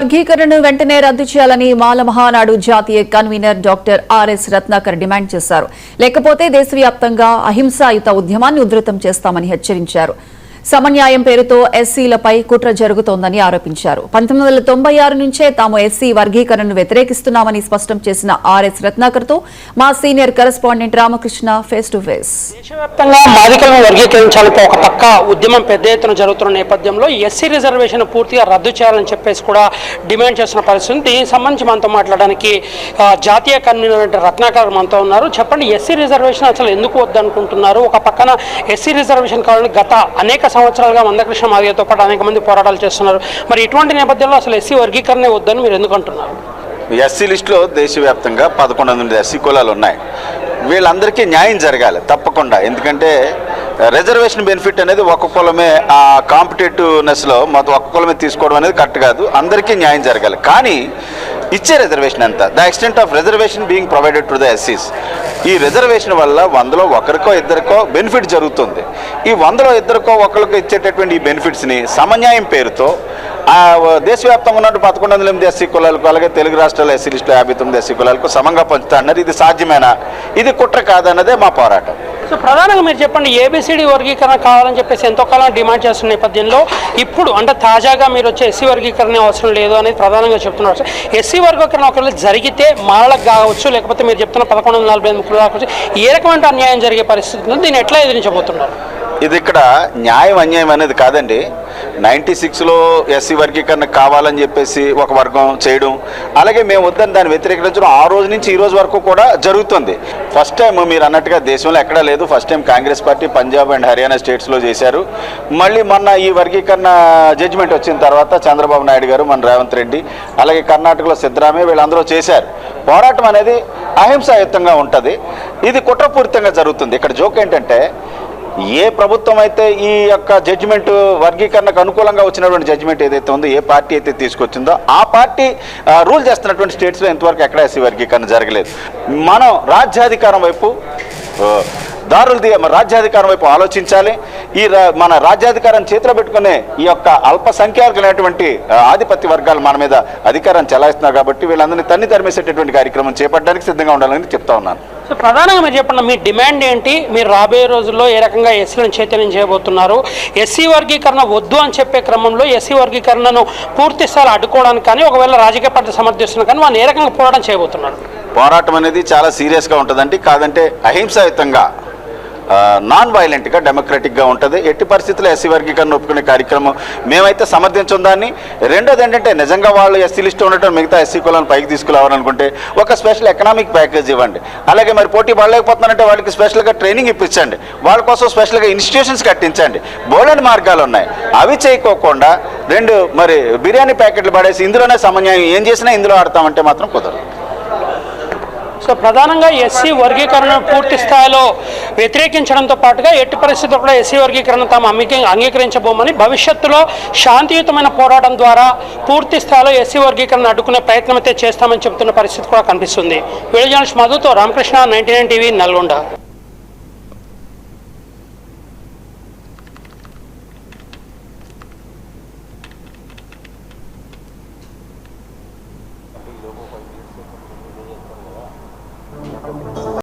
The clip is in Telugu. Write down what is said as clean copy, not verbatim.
వర్గీకరణను వెంటనే రద్దు చేయాలని మాల మహానాడు జాతీయ convener doctor RS Ratnakar demand చేశారు. లేకపోతే దేశవ్యాప్తంగా అహింసాయుత ఉద్యమాన్ని ఉధృతం చేస్తామని హెచ్చరించారు. సమన్యాయం పేరుతో ఎస్సీలపై కుట్ర జరుగుతోందని ఆరోపించారు. 1996 నుంచే తాము ఎస్సీ వర్గీకరణను వ్యతిరేకిస్తున్నామని స్పష్టం చేసిన ఆర్ఎస్ రత్నాకర్ తో మా senior correspondent Ramakrishna face to face. దేశవ్యాప్తంగా మాదికలను వర్గీకరించాలంటే ఒక పక్క ఉద్యమం పెద్ద ఎత్తున జరుగుతున్న నేపథ్యంలో ఎస్సీ రిజర్వేషన్ పూర్తిగా రద్దు చేయాలని చెప్పేసి కూడా డిమాండ్ చేస్తున్న పరిస్థితి. దీనికి సంబంధించి మనతో మాట్లాడడానికి జాతీయ కన్వీనర్ రత్నాకర్ మనతో ఉన్నారు. చెప్పండి, ఎస్సీ రిజర్వేషన్ అసలు ఎందుకు వద్దనుకుంటున్నారు? ఒక పక్కన ఎస్సీ రిజర్వేషన్ కావాలని గత అనేక సంవత్సరాలుగా మందకృష్ణ మాదిగతో పాటు అనేక మంది పోరాటాలు చేస్తున్నారు. మరి ఇటువంటి నేపథ్యంలో అసలు ఎస్సీ వర్గీకరణ వద్దని మీరు ఎందుకు అంటున్నారు? ఎస్సీ లిస్టులో దేశవ్యాప్తంగా 1100 ఎస్సీ కులాలు ఉన్నాయి. వీళ్ళందరికీ న్యాయం జరగాలి తప్పకుండా. ఎందుకంటే రిజర్వేషన్ బెనిఫిట్ అనేది ఒక్క కులమే ఆ కాంపిటేటివ్నెస్లో మొత్తం ఒక్క కులమే తీసుకోవడం అనేది కరెక్ట్ కాదు. అందరికీ న్యాయం జరగాలి. కానీ ఇచ్చే రిజర్వేషన్ ఎంత? The extent of reservation being provided to the ఎస్సీస్. ఈ రిజర్వేషన్ వల్ల 100లో ఒకరికో ఇద్దరికో బెనిఫిట్ జరుగుతుంది. ఈ 100లో ఇద్దరికో ఒకరికో ఇచ్చేటటువంటి ఈ బెనిఫిట్స్ని సమన్యాయం పేరుతో దేశవ్యాప్తంగా ఉన్న 1108 ఎస్సీ కులాలకు, అలాగే తెలుగు రాష్ట్రాల ఎస్సీ లిస్టులో 59 ఎస్సీ కులాలకు సమంగా పంచుతా అన్నారు. ఇది సాధ్యమేనా? ఇది కుట్ర కాదన్నదే మా పోరాటం. సో ప్రధానంగా మీరు చెప్పండి, ఏబిసిడి వర్గీకరణ కావాలని చెప్పేసి ఎంతో కాలం డిమాండ్ చేస్తున్న నేపథ్యంలో ఇప్పుడు అంటే తాజాగా మీరు వచ్చే ఎస్సీ వర్గీకరణ అవసరం లేదు అనేది ప్రధానంగా చెప్తున్నారు. ఎస్సీ వర్గీకరణ ఒకవేళ జరిగితే మాలకు కావచ్చు, లేకపోతే మీరు చెప్తున్న 1148 కులాలకు ఏ రకమైన అన్యాయం జరిగే పరిస్థితి ఉంది? దీన్ని ఎట్లా ఎదిరించబోతున్నారు? ఇది ఇక్కడ న్యాయం అన్యాయం అనేది కాదండి. 96లో ఎస్సీ వర్గీకరణ కావాలని చెప్పేసి ఒక వర్గం చేయడం, అలాగే మేము వద్దని దాన్ని వ్యతిరేకించడం ఆ రోజు నుంచి ఈ రోజు వరకు కూడా జరుగుతుంది. ఫస్ట్ టైం మీరు అన్నట్టుగా దేశంలో ఎక్కడా లేదు. First time Congress party Punjab and Haryana స్టేట్స్లో చేశారు. మళ్ళీ మొన్న ఈ వర్గీకరణ జడ్జిమెంట్ వచ్చిన తర్వాత చంద్రబాబు నాయుడు గారు, మన రేవంత్ రెడ్డి, అలాగే కర్ణాటకలో సిద్ధరామయ్య వీళ్ళందరూ చేశారు. పోరాటం అనేది అహింసాయుతంగా ఉంటుంది. ఇది కుట్రపూరితంగా జరుగుతుంది. ఇక్కడ జోక్ ఏంటంటే, ఏ ప్రభుత్వం అయితే ఈ యొక్క జడ్జిమెంట్ వర్గీకరణకు అనుకూలంగా వచ్చినటువంటి జడ్జిమెంట్ ఏదైతే ఉందో, ఏ పార్టీ అయితే తీసుకొచ్చిందో ఆ పార్టీ రూల్ చేస్తున్నటువంటి స్టేట్స్లో ఇంతవరకు ఎక్కడ ఎస్సీ వర్గీకరణ జరగలేదు. మనం రాజ్యాధికారం వైపు రాజ్యాధికారం వైపు ఆలోచించాలి. మన రాజ్యాధికారం చేతిలో పెట్టుకునే ఈ యొక్క అల్పసంఖ్యాకులైనటువంటి ఆధిపత్య వర్గాలు మన మీద అధికారం చెలాయిస్తున్నారు. కాబట్టి వీళ్ళందరినీ తరిమేసేటటువంటి కార్యక్రమం చేపట్టడానికి సిద్ధంగా ఉండాలని చెప్తా ఉన్నాను. సో ప్రధానంగా మీరు చెప్పండి, మీ డిమాండ్ ఏంటి? మీరు రాబోయే రోజుల్లో ఏ రకంగా ఎస్సీలను చైతన్యం చేయబోతున్నారు? ఎస్సీ వర్గీకరణ వద్దు అని చెప్పే క్రమంలో ఎస్సీ వర్గీకరణను పూర్తి స్థాయిలో అడ్డుకోవడానికి కానీ, ఒకవేళ రాజకీయ పార్టీ సమర్థిస్తున్నారు కానీ, వాళ్ళు ఏ రకంగా పోరాటం చేయబోతున్నారు? పోరాటం అనేది చాలా సీరియస్గా ఉంటుందండి. కాదంటే అహింసాయుతంగా, నాన్ వైలెంట్గా, డెమోక్రటిక్గా ఉంటుంది. ఎట్టి పరిస్థితుల్లో ఎస్సీ వర్గీకరణ ఒప్పుకునే కార్యక్రమం మేమైతే సమర్థించం దాన్ని. రెండోది ఏంటంటే, నిజంగా వాళ్ళు ఎస్సీ లిస్టు ఉండటం మిగతా ఎస్సీ కులాలను పైకి తీసుకురావాలనుకుంటే ఒక స్పెషల్ ఎకనామిక్ ప్యాకేజ్ ఇవ్వండి. అలాగే మరి పోటీ పడలేకపోతున్నారంటే వాళ్ళకి స్పెషల్గా ట్రైనింగ్ ఇప్పించండి. వాళ్ళ కోసం స్పెషల్గా ఇన్స్టిట్యూషన్స్ కట్టించండి. బోలెడు మార్గాలు ఉన్నాయి. అవి చేయకోకుండా మరి బిర్యానీ ప్యాకెట్లు పడేసి ఇందులోనే సమన్యాయం ఏం చేసినా ఇందులో ఆడతామంటే మాత్రం కుదరదు. సో ప్రధానంగా ఎస్సీ వర్గీకరణ పూర్తి స్థాయిలో వ్యతిరేకించడంతో పాటుగా ఎట్టి పరిస్థితుల్లో కూడా ఎస్సీ వర్గీకరణ తాము అంగీకరించబోమని, భవిష్యత్తులో శాంతియుతమైన పోరాటం ద్వారా పూర్తి స్థాయిలో ఎస్సీ వర్గీకరణ అడ్డుకునే ప్రయత్నం అయితే చేస్తామని చెబుతున్న పరిస్థితి కూడా కనిపిస్తుంది. వీడియో జర్నలిస్ట్ మధుతో రామకృష్ణ, 99 టీవీ, నల్గొండ.